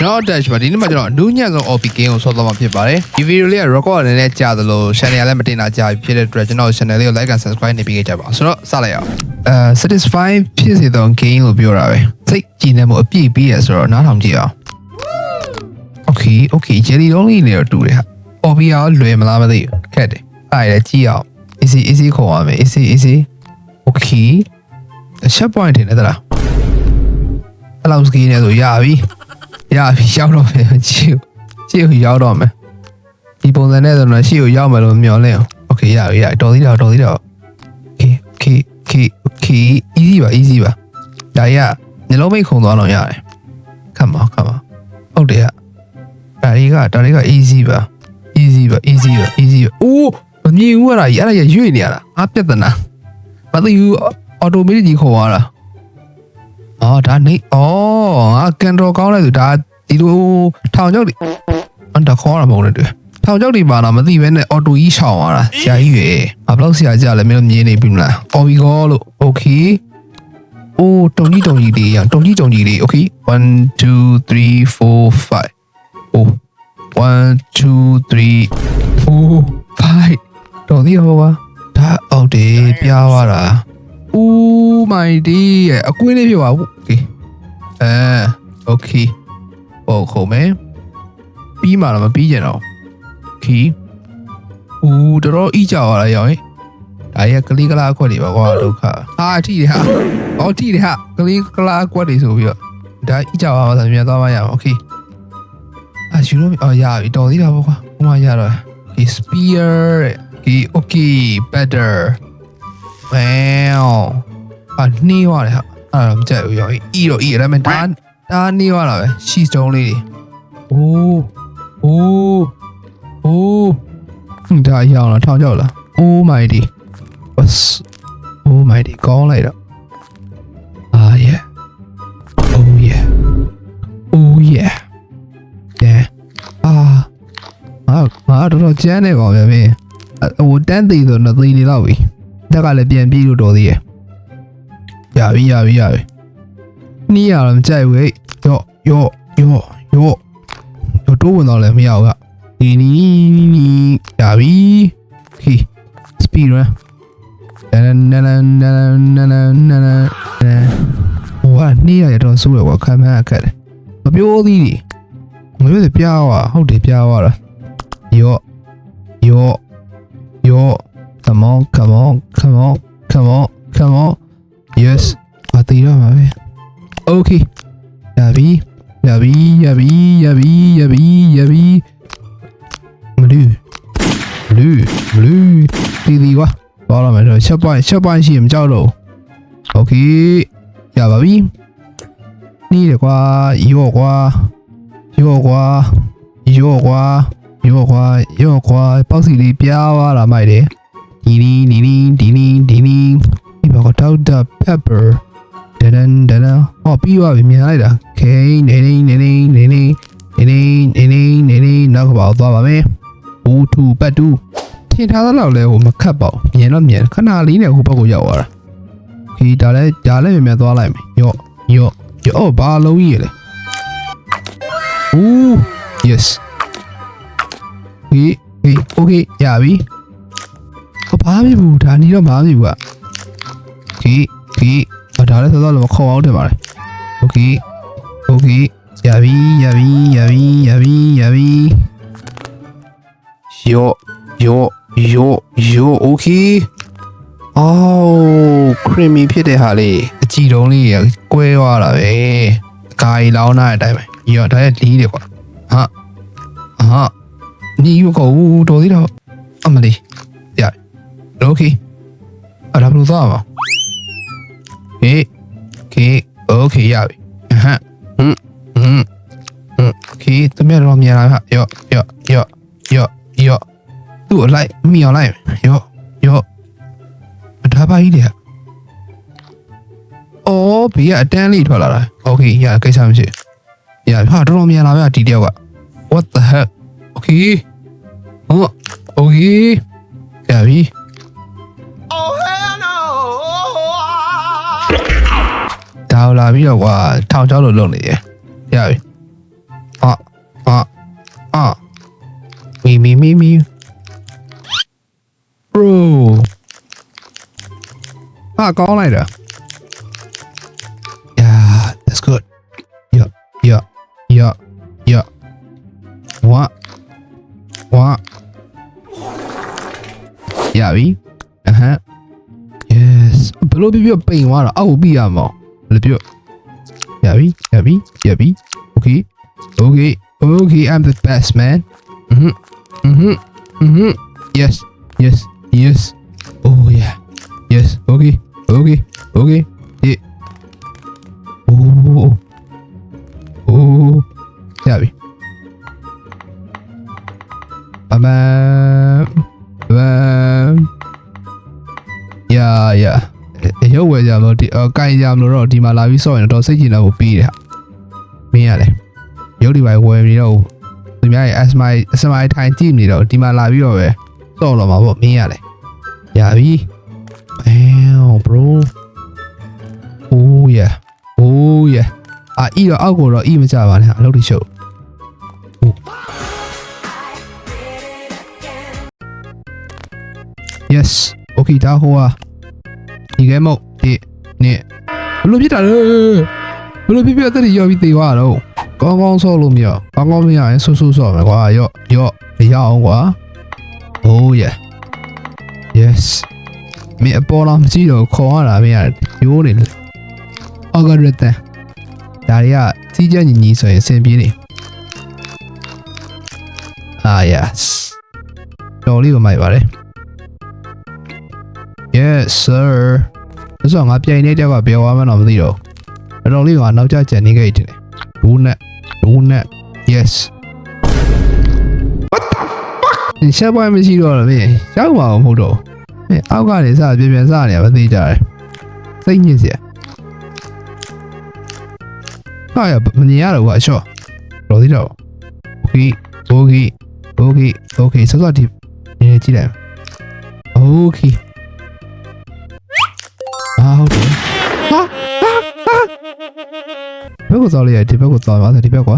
ကျွန်တော် dash ပါဒီနေ့မှာကျွန်တော်အနူးညံ့ဆုံး OP game ကိုဆော့သွားမှာဖြစ်ပါတယ်ဒီဗီဒီယိုလေးက record အနေနဲ့ကြာသလို channel လည်းမတင်တာကြာဖြစ်တဲ့အတွက်ကျွန်တော် channel လေးကို like and subscribe နေပေးကြပါဆိုတော့စလိုက်အောင်satisfy ဖြစ်စေသော game လို့ပြောတာပဲစိတ်ကြည်နေမှုအပြည့်ပြီးရဆိုတော့နားထောင်ကြည့်အောင် okay jelly လုံးလေးနေတော့တူတယ်ဟာ OP ရောလွယ်မလားမသိဘူးခက်တယ်အဲ့ဒါကြည့်အောင် easy ခေါ်ရမယ် easy okay shot point တင်တယ်လားအဲ့လောက် skill နဲ့ဆိုရပြီရောက်တော့မယ်ရှေ့ကိုရောက်တော့မယ်ဒီပုံစံနဲ့ဆိုတော့ရှေ့ကိုရောက်မယ်လို့မျှော်လင့်အောင် okay ရတော်သေးတော့ okay easy ပါဒါကြီးကနှလုံးမိတ်ခုန်သွားတော့ရတယ်ခတ်ပါဟုတ်တယ်ဒါတွေက easy ပါအိုးမမြင်ဘူးအဲ့ဒါကြီးရွေ့နေရတာအားပြဿနာမသိဘူး automatic ကြီးခေါ်သွားတာဒါနေငါကန်တော်ကောင်းလိုက်ဆိုဒါဒီလိုထောင်ချောက်တွေတခေါ်ရမှာမဟုတ်နဲ့တွေ့ထောင်ချောက်တွေပါတော့မသိဘဲနဲ့ auto ကြီးရှောင်သွားတာဆရာကြီးရေဘလောက်ဆရာကြလဲမင်းတို့မြင်နေပြီမလား Obigo လို့ okay တုံကြီးလေးရတုံကြီးလေး okay 1 2 3 4 5 1 2 3 4 5တော်သေးရောပါဒါအောက်တယ်ပြားသွားတာ oh my day အကွင်းလေးဖြစ်ပါဘူး okay okay ခုံမယ်ပြီးမှတော့မပြီးကြတော့ okay တော်တော်အီးကြောက်ရတာရောင်ဒါရကလေးကလားအခွက်တွေပါကွာဒုက္ခထိတယ်ဟာထိတယ်ဟာကလေးကလားအခွက်တွေဆိုပြီးတော့ဒါအီးကြောက်ရအောင်ဆိုပြန်သွားမှရအောင် okay ယူလို့ရပြီတော်သေးတာပေါ့ကွာဟိုမှရတော့ okay spear okay better wow နှီးသွားတယ်ဟာအဲ့တော့မကြိုက်ဘူးရောင်အီတော့ဒါပေမဲ့ဒါနှီးသွားတာပဲရှီစတုံးလေးတွေဒါရောက်လာထောင်ကြောက်လာ oh my day oh my day ကောင်းလိုက်တော့yeah oh yeah ငါတော့ကျန်းနေပါဗျာမင်းတန်းသေးဆိုတော့သေးနေတော့ပြီတက်ကလည်းပြန်ပြေးလို့တော်သေးရဲ့ရပြီနီးရတော့မကြိုက်ဘူးဟဲ့ရောတိုးဝင်တော့လည်းမရဘူးကဒီနီးရပြီ okay speed run နီးရတော့ဆိုးရကွာခံမှန်းအခက်တယ်မပြောသေးတယ်ငါတို့ပြားသွားဟုတ်တယ်ပြားသွားတာရော come on yes အတီးတော့မှာပဲ okay ရပြီမလူတီကွာသွားတော့မယ်တော့ချက်ပိုင်းရှိရင်မကြောက်တော့ okay ရပါပြီနီးတယ်ကွာရောကွာပေါက်စီလေးပြားသွားတာမိုက်တယ်ဒီနီဒီဘောကတော့ pepper ဒန်ပြီးသွားပြီမြင်လိုက်တာ okay နေနောက်ကပါသွားပါမယ်ပတ်တူထင်ထားသလောက်လဲဟိုမခတ်ပါဘူးမြင်ခဏလေးနဲ့ဟိုဘက်ကိုရောက်သွားတာ okay ဒါလည်းမြန်သွားလိုက်မယ်ရောဘာလုံးကြီးလဲyes okay ရပြီဘာမှမဖြစ်ဘူးဒါနီတော့ဘာမှမဖြစ်ဘူးက okay ဒါလည်းသောတော့ခေါ်အောင်တယ်ပါလေ okay ရပြီရော okay creamy ဖြစ်တဲ့ဟာလေးအကြည်တုံးလေးကွဲသွားတာပဲဂါရီလောင်းထားတဲ့အတိုင်းပဲရောဒါလည်းလီးတယ်ကွာနီးကိုတော်သေးတော့အမလေးရ okay ဒါဘယ်လိုသွားမှာokay ရပြီokay တမရတော့မြန်လာဟာရောသူ့အလိုက်မိအောင်လိုက်ရောဒါပါကြီးလေဘေးကအတန်းလေးထွက်လာတာ okay ရကိစ္စမရှိရတော်တော်မြန်လာဗျဒီတယောက်က what the heck okay okay ရပြီ ဒါလာပြီးတော့ကွာထောင်ချောက်လို့လုပ်နေရပြီ ကောင်းလိုက်တာ yeah that's good yeah what ရပြီyes ဘလို့ပြပိန်သွားတော့အောက်ကိုပြီးရမှာဘလို့ပြရပြီ okay I'm the best man yes oh yeah yes okay yeah ohရပြီbam yeah ရုပ်ဝယ်ကြမလို့ကိုင်ကြမလို့တော့ဒီမှာလာပြီးစော့ရင်တော့စိတ်ချင်တော့ပြီးတယ်မင်းရတယ်ရုပ်ဒီပိုင်းဝယ်ပြီးတော့သူများရဲ့ SMI ထိုင်ကြည့်နေတော့ဒီမှာလာပြီးတော့ပဲစော့တော့မှာပေါ့မင်းရတယ်ရပြီ bro oh yeah အီတော့အောက်ကိုတော့အီမကြပါနဲ့အလုပ်တိချုပ်yes okay ဒါဟိုဒီကဲမို့ဒီနေဘလို့ဖြစ်တာလဲဘလို့ဖြစ်အသက်ကြီးရောပြီးသေးသွားတော့ကောင်းဆော့လို့မရကောင်းမရရင်ဆူဆော့မယ်ကွာရော့မရအောင်ကွာ oh yeah yes မင်းအပေါ်လာမကြည့်တော့ခေါ်ရတာမင်းရိုးနေတယ်အော်ဂရတန်ဒါတွေကစီးကြညီဆိုရင်အဆင်ပြေနေyes တော်လေးကိုမိုက်ပါတယ်yes sir ဆိုတော့ငါပြိုင်နေတယောက်ကဘယ်ဝါမှတော့မသိတော့တော်လေးကနောက်ကျကြံနေခဲ့တယ်ဘူးနဲ့ yes what the fuck ရှက်ပွိုင်းမရှိတော့လည်းမင်းရောက်မှာမဟုတ်တော့မင်းအောက်ကနေစပြန်စနေရမသိကြတယ်စိတ်ညစ်စရာဟာရမမြင်ရတော့ကွာရှော့တော်သေးတော့ okay စောစောဒီနေကြည့်လိုက် okayဟုတ်တယ်ဟာဘယ်ကိုသွားလဲဒီဘက်ကိုသွားပါဒီဘက်ကွာ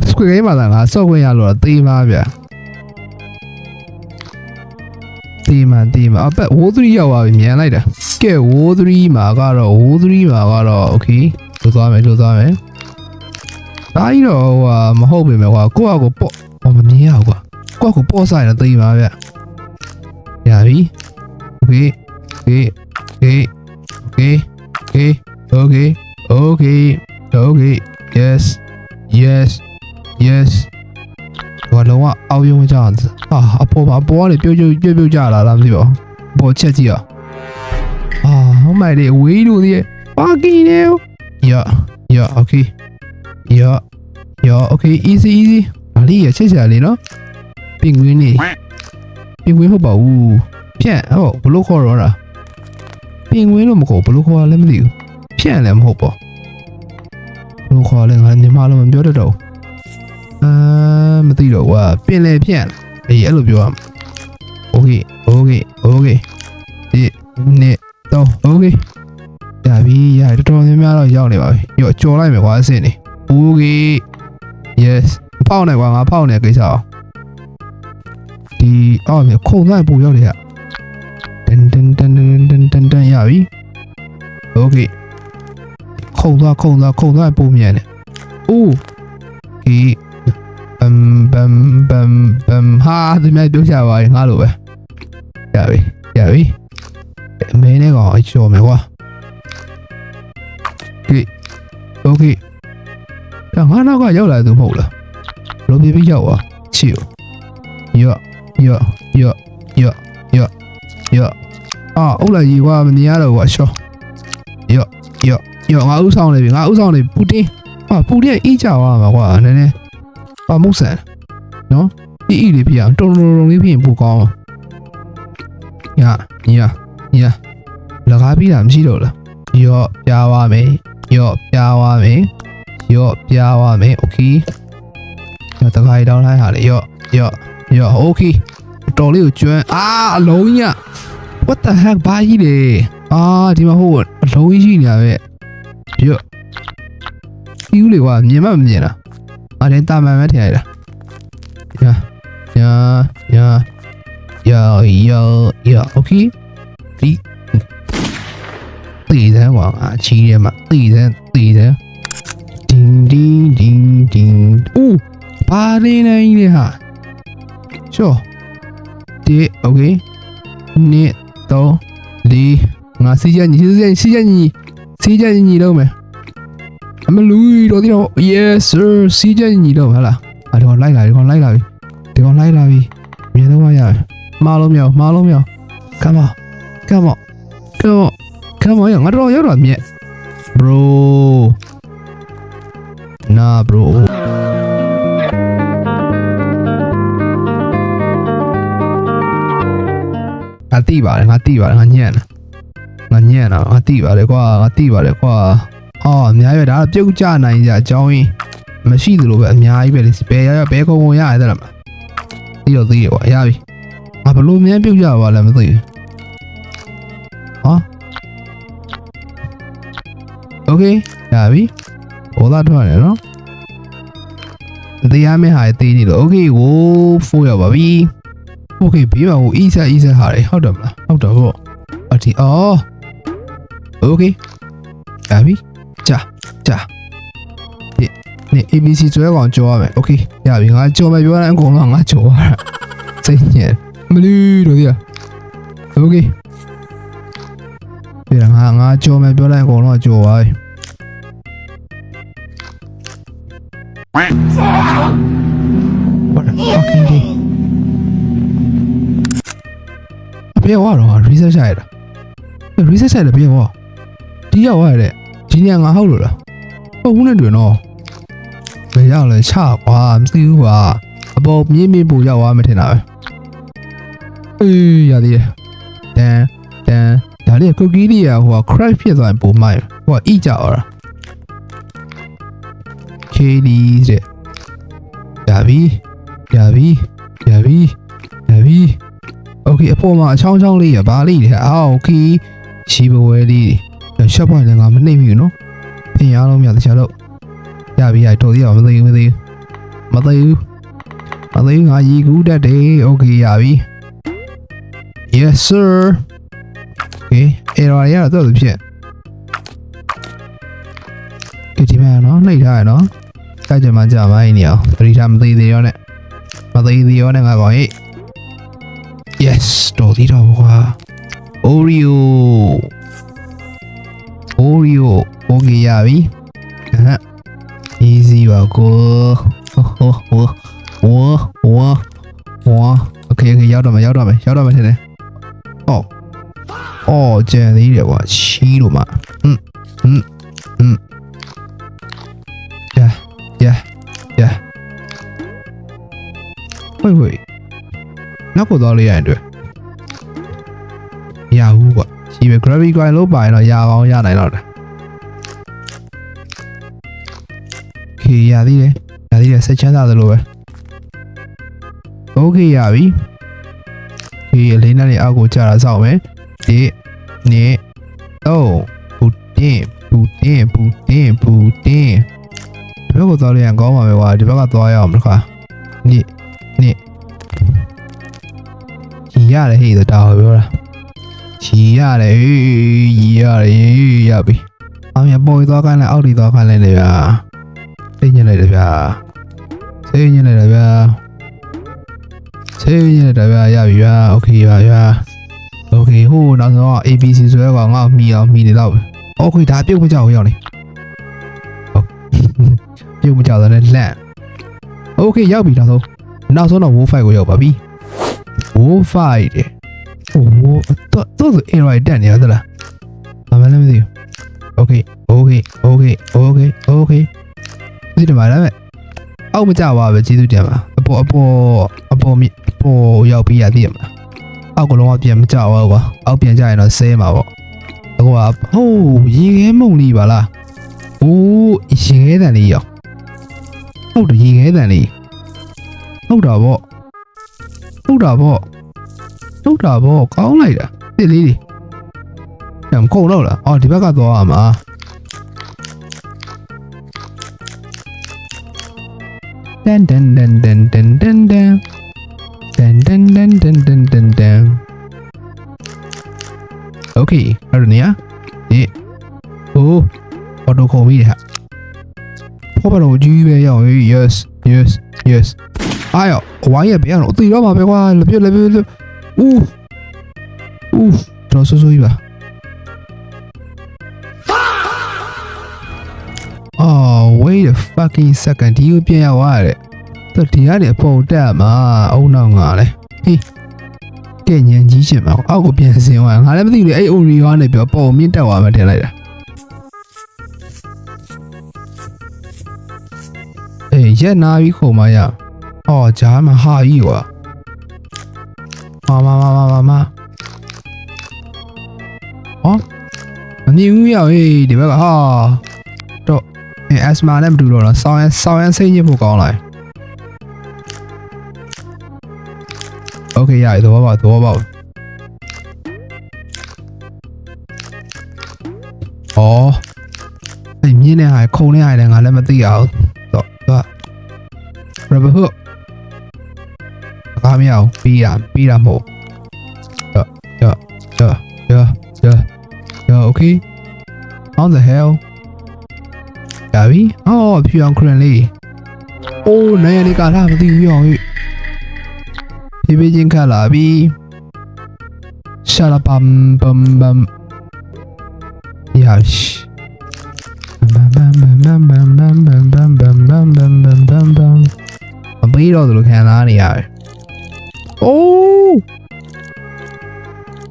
စကွေးမှာငါစော့ဝင်ရလို့တေးပါဗျာတေးမှာအပတ်ဝိုး3ရောက်ပါပြီမြန်လိုက်တာကဲဝိုး3မှာကတော့ okay လို့သွားမယ်ဒါကြီးတော့မဟုတ်ပေမဲ့ကွာကိုယ့်အကိုပေါ့မမြင်ရဘူးကွာကိုယ့်အကိုပေါ့ဆိုင်တော့တေးပါဗျာရပြီ okay yes ဘာလုံးဝအောက်ရုံကြအောင်အပေါ်ကနေပြုတ်ကြလာလားမသိပါဘူးပေါ်ချက်ကြည့်ဟိုမိုက်လေးဝေးလို့ဒီပါကင်းနေokay easy ဘာလေးရချက်ချာလေးနော်ပင်ငွေနေပင်ငွေဟုတ်ပါဘူးဖြန့်ဘလို့ခေါ်တော့တာပင်ငွေလို့မခေါ်ဘလို့ခေါ်လည်းမသိဘူးဖြန့်လည်းမဟုတ်ပါဘလို့ခေါ်လဲငါမြန်မာလိုမပြောတတ်တော့မသိတော့ကွာပင်လေဖြန့်အဲ့လိုပြောရမှာ okay ဒီနေတော့ okay ရပြီတော်တော်များများတော့ရောက်နေပါပြီရောကြော်လိုက်မယ်ကွာအဆင့်နေ okay yes ဖောက်နေကွာငါဖောက်နေကိစ္စအောင်ဒီမြေခုံလိုက်ပူရောက်တယ်တန်ရပြီ okay ခုံသွားပူမြန်တယ် okay ဘမ်ဟာဒီမဲ့ပြောချပါရင်ငါလိုပဲရပြီအမေနဲ့ကောင်အကျော်မယ်ကွာ okay ဒါငါနောက်ကရောက်လာသူမဟုတ်လားဘလို့ပြရောက်သွားချီရောအုတ်လာကြီးကွာမမြင်ရတော့ကွာရှော့ရောငါဥဆောင်နေပြီပူတင်ပူတင်အေးကြသွားမှာကွာနည်းနည်းမုတ်ဆန်နော်အေးလေးပြအောင်တုံလေးပြရင်ပူကောင်းညလကားပြီးတာမရှိတော့လားရောပြားသွားမယ်okay တခါတောင်းလိုက်ဟာလေရော okay တော်လေးကိုကျွမ်းအလုံးကြီး what the heck ဘာကြီးလဲဒီမှာဟုတ်အလုံးကြီးရှိနေတာပဲရောဒီဦးလေကွာမြင်မမြင်လားတာမန်ပဲထင်ရတာ OK ဒီသေတယ်ကွာအချီးထဲမှာသေတယ်ding ooh ဘာနေနေလဲဟာရှော့ဒီ okay 1 2 3ငါစီးကြညီတော့မယ်အမလူတော့ဒီတော့ yes sir စီးကြညီတော့ဟာလားအဲ့တော့လိုက်လာပြီလိုက်လာပြီမြင်တော့ရရမားလုံးမြောက် come on ရငါတော့ရောက်တော့မြက် bro နာ bro ငါတိပါတယ်ငါညံ့တာငါတိပါတယ်ကွာအော်အများကြီးပဲဒါတော့ပြုတ်ကြနိုင်ကြအကြောင်းရင်းမရှိသလိုပဲအများကြီးပဲလေဘယ်ကုန်းရတယ်တဲ့လားသိတော့ကွာရပြီငါဘလို့မြန်ပြုတ်ကြပါလဲမသိဘူးဟော okay ရပြီဘောသားထွက်တယ်နော်တရားမင်းဟာတေးနေလို့ okay ကို4ရောက်ပါပြီ okay ဘေးမှာဟို easy ဟာလေဟုတ်တယ်မလားဟုတ်တော့ဗောအတီအော် okay ရပြီကြာနေ ABC ကျွဲကောင်ကြောရမယ် okay ရပြီငါကြောမယ်ပြောတဲ့အကုန်လုံးငါကြောရတာစိတ်ညစ်မလီတို့ဒီ okay ဒီငါကြောမယ်ပြောတဲ့အကုန်လုံးကြောပါပြီ What the fucking day 别忘了 reset 下来的 reset 下来的别忘ဒီရောက်ရတယ်ဒီနေရာငါဟုတ်လို့လားဟုတ်ဘူးနဲ့တွင်တော့ဘယ်ရောက်လဲချကွာမသိဘူးကွာအပေါ်မြင်းပူရောက်သွားမထင်တာပဲအေးရသေးတယ်တန်ဒါလေးကုတ်ကီးလေးကဟိုက crash ဖြစ်သွားရင်ပုံမိုက်ဟိုက eat ကြတော့ KD တဲ့ရပြီ okay အပေါ်မှာအချောင်းလေးရဘာလေးလဲအော် okay ရှိဘဝဲလေးရှော့ပွိုင်လည်းငါမနှိမ့်ဘူးနော်ပြင်ရအောင်မြတ်တခြားတော့ရပြီတော်သေးအောင်မသိဘူးငါရီကူးတတ်တယ် okay ရပြီ yes sir okay error ရတော့သူဖြစ်ဒီမှာနော်နှိပ်ထားရနော်ကြိုက်ကြမှာကြာပါနေအောင်ပရိသတ်မသိသေးရောနဲ့ငါကောင်ဟေ့ yes တော်သေးတော့ကွာ Oreo okay ရပြီeasy ပါကိုokay ရောက်တော့မယ်ထင်တယ်အော်ကျန်သေးတယ်ကွာချီးလို့မှာYeah. 喂နောက်ကိုသွားလေးရရင်တွေ့ရဘူးကွာရှိပဲ gravity coin လို့ပါရင်တော့ရအောင်ရနိုင်တော့တယ် okay ရသေးတယ်ဆက်ချမ်းသာသလိုပဲ okay ရပြီဒီအလေးနဲ့အောက်ကိုကြာတာစောက်မယ်ဒီနေ့တော့ဘူတင်ဒီဘက်ကိုသွားလို့ရကောင်းပါပဲကွာဒီဘက်ကသွားရအောင်တစ်ခါနေ့ရီရတယ်ဟေ့တာဟောပြောတာရီရတယ်ရပြီအောင်ရပေါ်သွားခိုင်းလိုက်အောက်ဒီသွားခိုင်းလိုက်လေဗျာစိတ်ညစ်လိုက်တယ်ဗျာရပြီဗျာโอเคပါဗျာโอเคဟိုနောက်ဆုံး ABC ဆိုရဲကောင်ငါ့ကိုမီနေတော့โอเคဒါပြုတ်မကြောက်ရောက်နေပြုတ်မကြောက်တဲ့လန့်โอเคရောက်ပြီနောက်ဆုံးတော့ Wolf fight ကိုရောက်ပါပြီ Wolf fight တဲ့တော့ဆို error တက်နေရသလားဘာမှလည်းမသိဘူးโอเคဒီတမှားလည်းအောက်မကြပါပဲကျေးဇူးတင်ပါအပေါ်ရောက်ပြီးရသေးတယ်မလားအောက်ကလုံးဝပြန်မကြပါဘူးကွာအောက်ပြန်ကြရင်တော့ဆဲမှာပေါ့အခုကဟိုးရေခဲမုံလေးပါလားအိုးရေခဲတန်လေးရောဟုတ်တယ်ရေခဲတန်လေးဟုတ်တာပေါ့ကောင်းလိုက်တာတစ်လေးညမခုံတော့လားအော်ဒီဘက်ကသွားရမှာတန် dun Okay အဲ့ဒါနေရဒီဟိုအော်တိုခေါ်ပြီးရဖော်ပါတော့ကြီးပဲရောက် yes အားရဝိုင်းရပြန်တော့တည်တော့မှာပဲကွာလက်ပြဦးတော့ဆိုးကြီးပါ Oh wait a fucking second ဒီကိုပြန်ရောက်ရတယ်ဒီကနေပုံတက်မှာအုံနောက်ငါလဲဟေးကဲညံကြီးချင်မှာအောက်ကိုပြန်စင်သွားငါလည်းမသိဘူးလေအဲ့ Oreo ကနေပြောပုံမြင့်တက်သွားမှထင်လိုက်တာအေးရက်နာပြီးခုံမရအော်ဂျားမှာဟာကြီးကွာမဟောမမြင်ဘူးရောက်ဟေးဒီဘက်ကဟာတော့အက်စမာနဲ့မတူတော့လားဆောင်းရမ်းစိတ်ညစ်ဖို့ကောင်းလိုက်Okay ရပြီတော့ပါအော်အဲ့မြင်းနဲ့ဟာခုံနဲ့ဟာလည်းငါလည်းမသိအောင်တော့rubber hook ကားမရအောင်ပြီးတာမဟုတ်Okay how the hell ရပြီအော်ဖြူအောင်ခရင်လေးအိုးနိုင်ရနေကလာမသိဘူးရောဒီဘေးချင်းခလာပြီရှာလာပမ်Yes. Bam. မပြီးတော့လို့ခံစားနေရတယ်။အိုး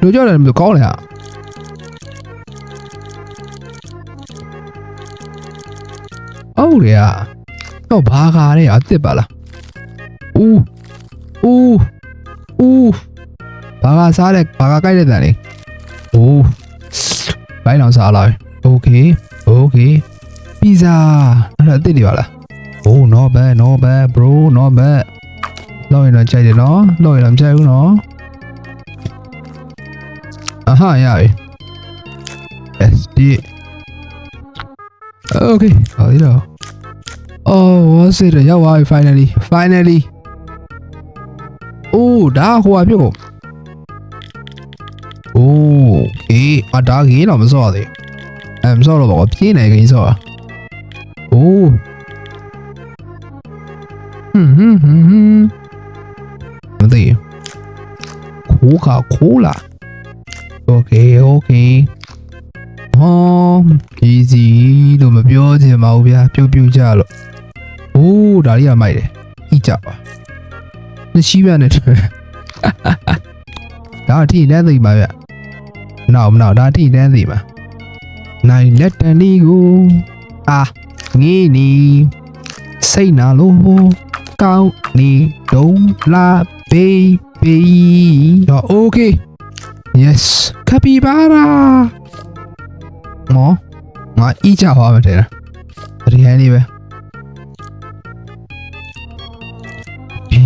လူကြောက်တယ်မကောင်းလေဟာ။ဟုတ်လေဟာ။တော့ဘာကားလဲအစ်စ်ပါလား။ဦးဘာကားစားလဲဘာကားကြိုက်တဲ့တန်လေး။အိုးဘိုင်းအောင်စားလိုက် Okay pizza အဲ့ဒါအစ်စ်တွေပါလား Oh not bad bro not bad လောက်ရင်တော့ကြိုက်တယ်နော်လောက်ရင်တော့မကြိုက်ဘူးနော်အဟာရပြီ SD Okay ဟောဒီတော့ Oh what's it ရောက်သွားပြီ finally Oh ဒါဟိုအပြုတ် Okay အဒါကြီးတော့မစော့သေးမစော့တော့ဘာပြင်းနေခင်းစော့Ohမသိခိုးလာ Okay ဟော easy လို့မပြောချင်ပါဘူးဗျာပြုတ်ကြလို့ဒါလေးကမိုက်တယ်ဤကြပါမရှိပါနဲ့ဒါအထိတန်းသိပါဗျနောက်ဒါအထိတန်းသိပါနိုင်လက်တန်လေးကိုငေးနီစိတ်နာလို့ကောင်းနေတုံးလာ baby တော့ okay yes capybara မောငါဤကြပါမယ်တဲ့ဒီဟန်လေးပဲ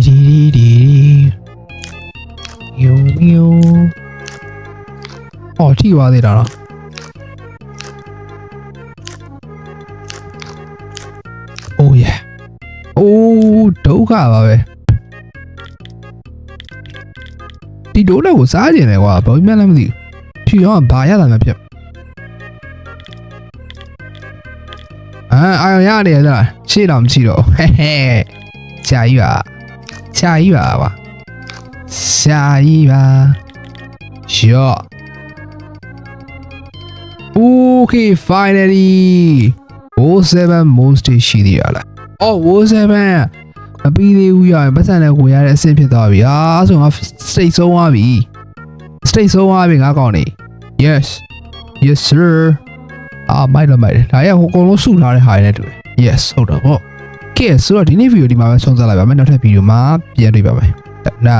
ဒီယိုထိသွားသေးတာနော်Oh yeah ဒုက္ခပါပဲဒီဒုလောက်ကိုစားကျင်တယ်ကွာဘာမှလည်းမသိဘူးဖြူရောဘာရတာမှဖြစ်အာရုံရတယ်လားရှေ့တော့မချီတော့ဟဲ့ရှာကြီးပါကွာရှာကြီးပါရော့ Okay finally 07 most ရှိသေးရလား07မပြီးသေးဘူးရပတ်စံနဲ့ကိုရတဲ့အဆင့်ဖြစ်သွားပြီဆိုငါ state ဆုံးသွားပြီငါကောင်းနေ yes sir မိုက်တယ်ဒါရဟိုအကုန်လုံးစုထားတဲ့ဟာတွေနဲ့တူတယ် yes ဟုတ်တော့ဟုတ်ကဲဆိုတော့ဒီနေ့ဗီဒီယိုဒီမှာပဲဆုံးသက်လိုက်ပါမယ်နောက်ထပ်ဗီဒီယိုမှာပြန်တွေ့ပါမယ်ဒါ